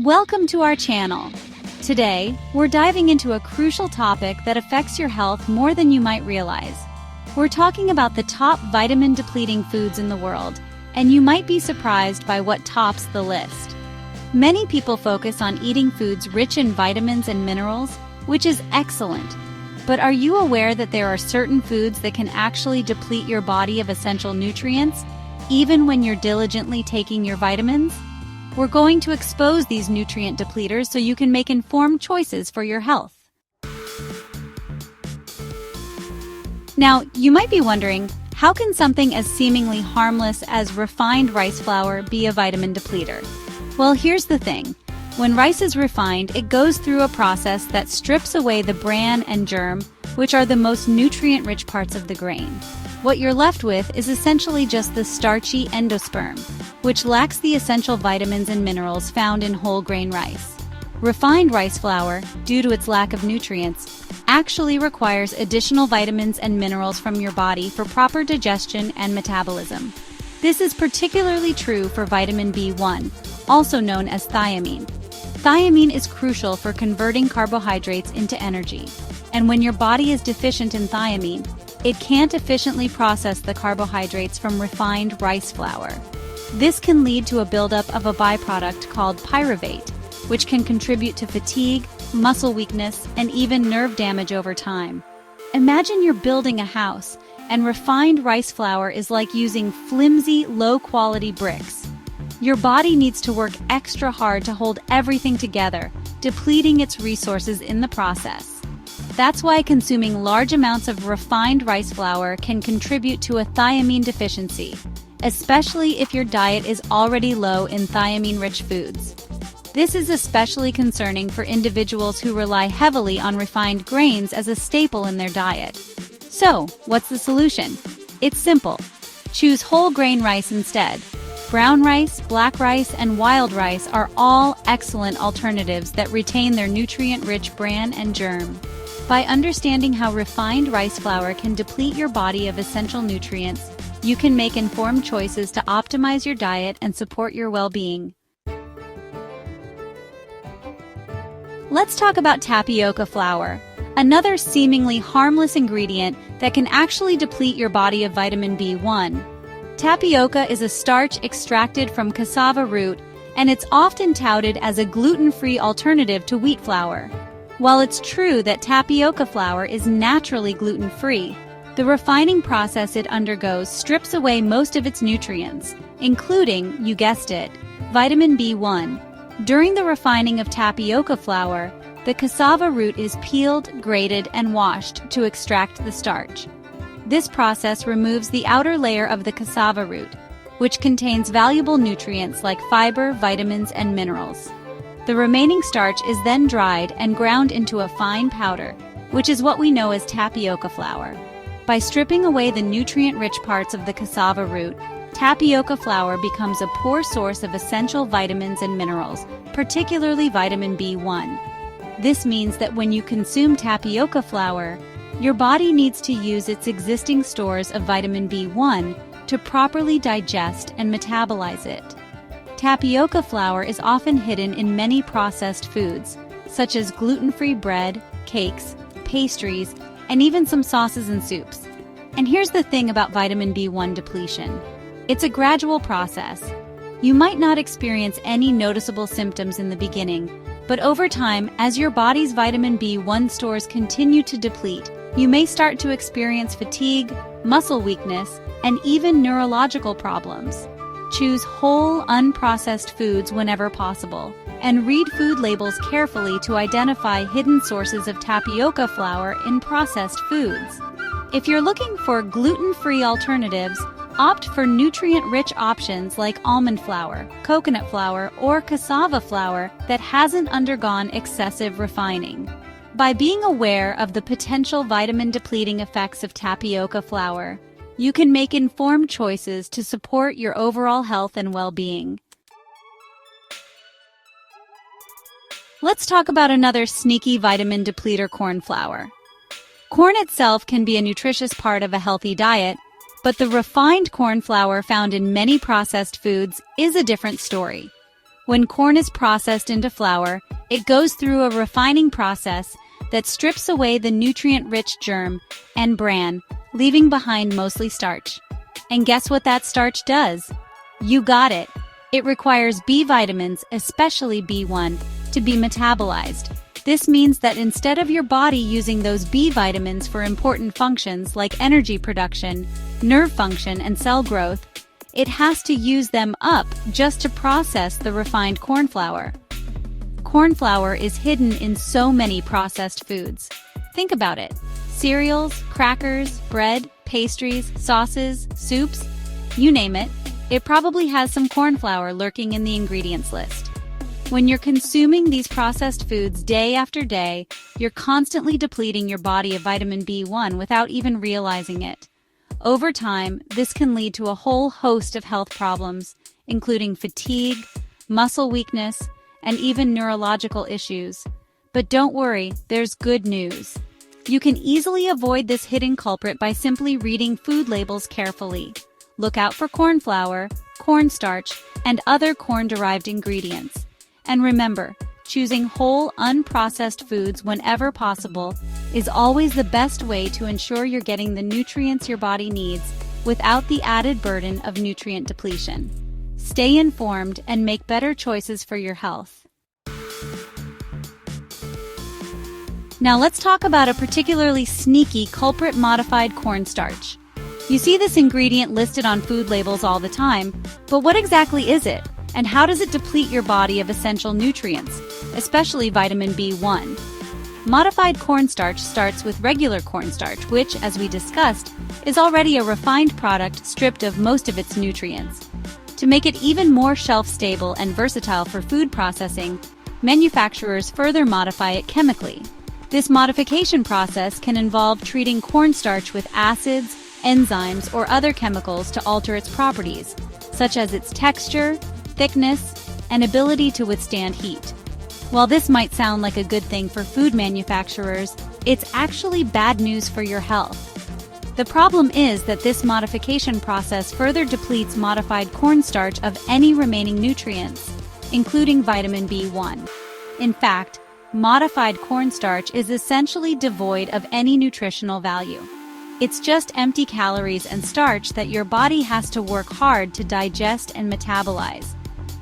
Welcome to our channel. Today, we're diving into a crucial topic that affects your health more than you might realize. We're talking about the top vitamin-depleting foods in the world, and you might be surprised by what tops the list. Many people focus on eating foods rich in vitamins and minerals, which is excellent. But are you aware that there are certain foods that can actually deplete your body of essential nutrients, even when you're diligently taking your vitamins? We're going to expose these nutrient depleters so you can make informed choices for your health. Now, you might be wondering, how can something as seemingly harmless as refined rice flour be a vitamin depleter? Well, here's the thing. When rice is refined, it goes through a process that strips away the bran and germ, which are the most nutrient-rich parts of the grain. What you're left with is essentially just the starchy endosperm, which lacks the essential vitamins and minerals found in whole grain rice. Refined rice flour, due to its lack of nutrients, actually requires additional vitamins and minerals from your body for proper digestion and metabolism. This is particularly true for vitamin B1, also known as thiamine. Thiamine is crucial for converting carbohydrates into energy, and when your body is deficient in thiamine, it can't efficiently process the carbohydrates from refined rice flour. This can lead to a buildup of a byproduct called pyruvate, which can contribute to fatigue, muscle weakness, and even nerve damage over time. Imagine you're building a house, and refined rice flour is like using flimsy, low-quality bricks. Your body needs to work extra hard to hold everything together, depleting its resources in the process. That's why consuming large amounts of refined rice flour can contribute to a thiamine deficiency, especially if your diet is already low in thiamine-rich foods. This is especially concerning for individuals who rely heavily on refined grains as a staple in their diet. So, what's the solution? It's simple. Choose whole grain rice instead. Brown rice, black rice, and wild rice are all excellent alternatives that retain their nutrient-rich bran and germ. By understanding how refined rice flour can deplete your body of essential nutrients, you can make informed choices to optimize your diet and support your well-being. Let's talk about tapioca flour, another seemingly harmless ingredient that can actually deplete your body of vitamin B1. Tapioca is a starch extracted from cassava root, and it's often touted as a gluten-free alternative to wheat flour. While it's true that tapioca flour is naturally gluten-free, the refining process it undergoes strips away most of its nutrients, including, you guessed it, vitamin B1. During the refining of tapioca flour, the cassava root is peeled, grated, and washed to extract the starch. This process removes the outer layer of the cassava root, which contains valuable nutrients like fiber, vitamins, and minerals. The remaining starch is then dried and ground into a fine powder, which is what we know as tapioca flour. By stripping away the nutrient-rich parts of the cassava root, tapioca flour becomes a poor source of essential vitamins and minerals, particularly vitamin B1. This means that when you consume tapioca flour, your body needs to use its existing stores of vitamin B1 to properly digest and metabolize it. Tapioca flour is often hidden in many processed foods, such as gluten-free bread, cakes, pastries, and even some sauces and soups. And here's the thing about vitamin B1 depletion. It's a gradual process. You might not experience any noticeable symptoms in the beginning, but over time, as your body's vitamin B1 stores continue to deplete, you may start to experience fatigue, muscle weakness, and even neurological problems. Choose whole, unprocessed foods whenever possible, and read food labels carefully to identify hidden sources of tapioca flour in processed foods. If you're looking for gluten-free alternatives, opt for nutrient-rich options like almond flour, coconut flour, or cassava flour that hasn't undergone excessive refining. By being aware of the potential vitamin-depleting effects of tapioca flour, you can make informed choices to support your overall health and well-being. Let's talk about another sneaky vitamin depleter: corn flour. Corn itself can be a nutritious part of a healthy diet, but the refined corn flour found in many processed foods is a different story. When corn is processed into flour, it goes through a refining process that strips away the nutrient-rich germ and bran, leaving behind mostly starch. And guess what that starch does? You got it. It requires B vitamins, especially B1, to be metabolized. This means that instead of your body using those B vitamins for important functions like energy production, nerve function, and cell growth, it has to use them up just to process the refined corn flour. Corn flour is hidden in so many processed foods. Think about it. Cereals, crackers, bread, pastries, sauces, soups, you name it, it probably has some corn flour lurking in the ingredients list. When you're consuming these processed foods day after day, you're constantly depleting your body of vitamin B1 without even realizing it. Over time, this can lead to a whole host of health problems, including fatigue, muscle weakness, and even neurological issues. But don't worry, there's good news. You can easily avoid this hidden culprit by simply reading food labels carefully. Look out for corn flour, cornstarch, and other corn-derived ingredients. And remember, choosing whole, unprocessed foods whenever possible is always the best way to ensure you're getting the nutrients your body needs without the added burden of nutrient depletion. Stay informed and make better choices for your health. Now let's talk about a particularly sneaky culprit: modified cornstarch. You see this ingredient listed on food labels all the time, but what exactly is it? And how does it deplete your body of essential nutrients, especially vitamin B1? Modified cornstarch starts with regular cornstarch, which, as we discussed, is already a refined product stripped of most of its nutrients. To make it even more shelf-stable and versatile for food processing, manufacturers further modify it chemically. This modification process can involve treating cornstarch with acids, enzymes, or other chemicals to alter its properties, such as its texture, thickness, and ability to withstand heat. While this might sound like a good thing for food manufacturers, it's actually bad news for your health. The problem is that this modification process further depletes modified cornstarch of any remaining nutrients, including vitamin B1. In fact, modified cornstarch is essentially devoid of any nutritional value. It's just empty calories and starch that your body has to work hard to digest and metabolize.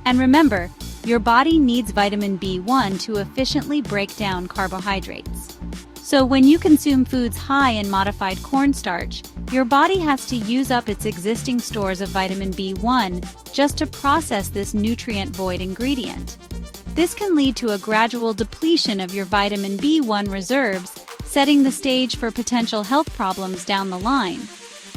And remember, your body needs vitamin B1 to efficiently break down carbohydrates. So when you consume foods high in modified cornstarch, your body has to use up its existing stores of vitamin B1 just to process this nutrient-void ingredient. This can lead to a gradual depletion of your vitamin B1 reserves, setting the stage for potential health problems down the line.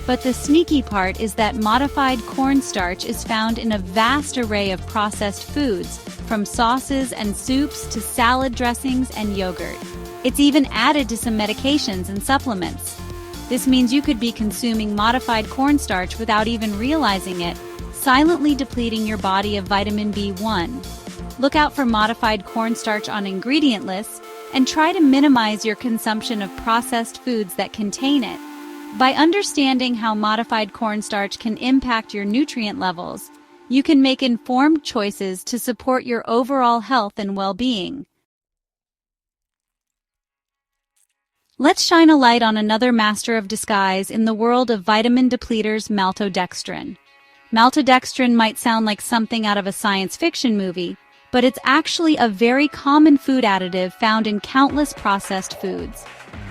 But the sneaky part is that modified cornstarch is found in a vast array of processed foods, from sauces and soups to salad dressings and yogurt. It's even added to some medications and supplements. This means you could be consuming modified cornstarch without even realizing it, silently depleting your body of vitamin B1. Look out for modified cornstarch on ingredient lists and try to minimize your consumption of processed foods that contain it. By understanding how modified cornstarch can impact your nutrient levels, you can make informed choices to support your overall health and well-being. Let's shine a light on another master of disguise in the world of vitamin depleters: maltodextrin. Maltodextrin might sound like something out of a science fiction movie, but it's actually a very common food additive found in countless processed foods.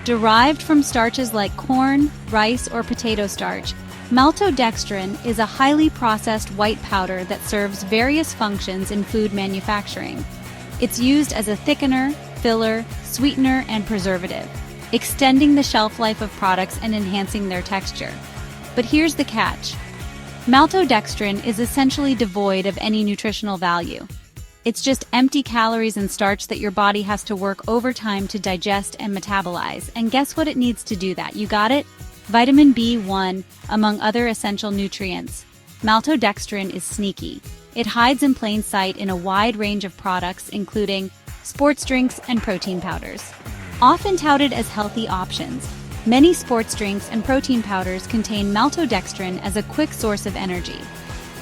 Derived from starches like corn, rice, or potato starch, maltodextrin is a highly processed white powder that serves various functions in food manufacturing. It's used as a thickener, filler, sweetener, and preservative, extending the shelf life of products and enhancing their texture. But here's the catch. Maltodextrin is essentially devoid of any nutritional value. It's just empty calories and starch that your body has to work overtime to digest and metabolize. And guess what it needs to do that? You got it? Vitamin B1, among other essential nutrients. Maltodextrin is sneaky. It hides in plain sight in a wide range of products, including sports drinks and protein powders. Often touted as healthy options, many sports drinks and protein powders contain maltodextrin as a quick source of energy.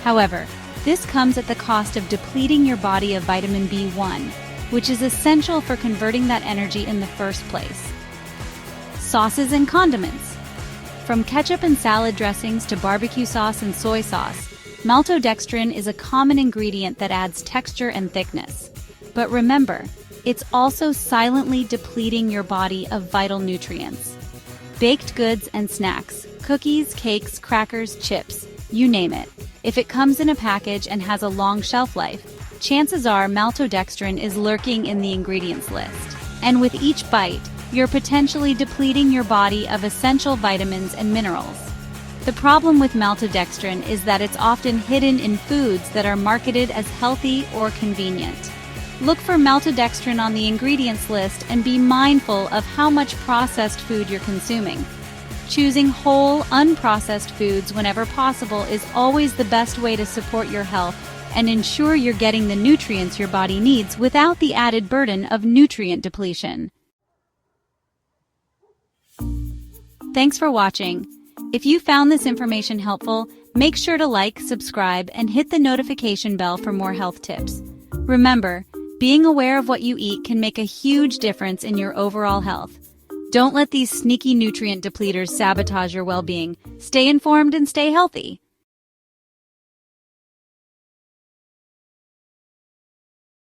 However, This comes at the cost of depleting your body of vitamin B1, which is essential for converting that energy in the first place. Sauces and condiments. From ketchup and salad dressings to barbecue sauce and soy sauce, maltodextrin is a common ingredient that adds texture and thickness. But remember, it's also silently depleting your body of vital nutrients. Baked goods and snacks, cookies, cakes, crackers, chips, you name it. If it comes in a package and has a long shelf life, chances are maltodextrin is lurking in the ingredients list. And with each bite, you're potentially depleting your body of essential vitamins and minerals. The problem with maltodextrin is that it's often hidden in foods that are marketed as healthy or convenient. Look for maltodextrin on the ingredients list and be mindful of how much processed food you're consuming. Choosing whole, unprocessed foods whenever possible is always the best way to support your health and ensure you're getting the nutrients your body needs without the added burden of nutrient depletion. Thanks for watching. If you found this information helpful, make sure to like, subscribe, and hit the notification bell for more health tips. Remember, being aware of what you eat can make a huge difference in your overall health. Don't let these sneaky nutrient depleters sabotage your well-being. Stay informed and stay healthy.